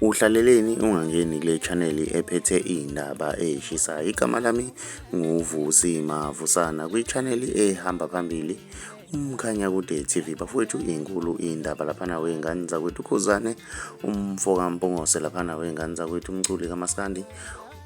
Uhlaleleni ungangeni kule channel ephethe indaba ezishisayo. Igama lami nguVusi Mavusana kwi-channel ehamba phambili Umkhanya Kude TV. Bafowethu inkulu indaba laphana wey'ngane zakwethu Khuzane umfoka Mpongose laphana wey'ngane zakwethu umculi kaMaskandi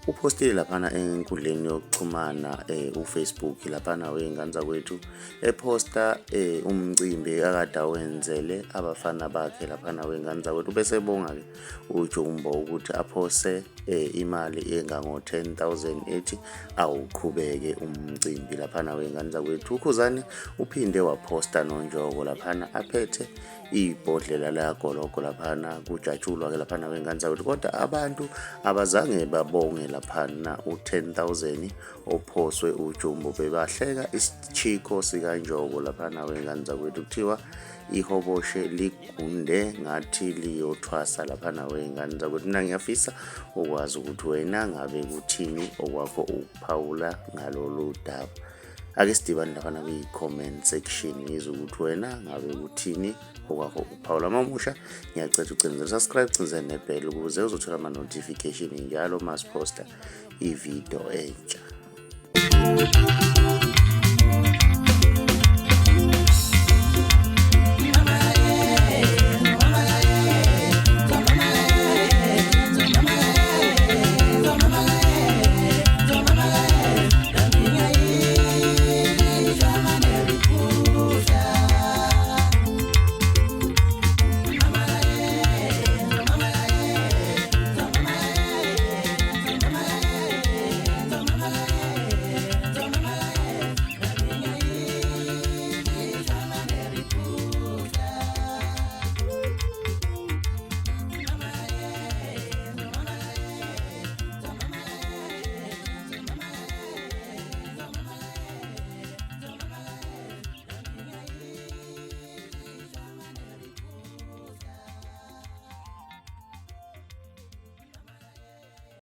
upostile laphana enkundleni yokuxhumana uFacebook laphana wey'ngane zakwethu eposta umcimbi akade awenzele abafana bakhe laphana wey'ngane zakwethu bese bonga-ke uJumbo ukuthi aphose imali engango-10,000 ethi awuqhubeke umcimbi laphana wey'ngane zakwethu. uKhuzane uphinde waposta nonjoko laphana aphethe ibhodlela lagologo laphana kujatshulwa-ke laphana wey'ngane zakwethu, kodwa abantu abazange babonge laphana u-10,000 ophoswe uJumbo bebahleka isichiko sikanjoko laphana wey'ngane zakwethu. Kuthiwa ihoboshe ligunde ngathi liyothwasa laphana wey'ngane zakwethu. Mina ngiyafisa ukwazi ukuthi wena ngabe kuthini okwakho ukuphawula ngalolu daba. Ake sidibane laphana kwi-comment section ngizwe ukuthi wena ngabe kuthini okwakho ukuphawula. Mamusha ngiyacela ucindezela subscribe, cindezela nebhell ukuze uzothola ama-notification njalo masiposta ividiyo entsha.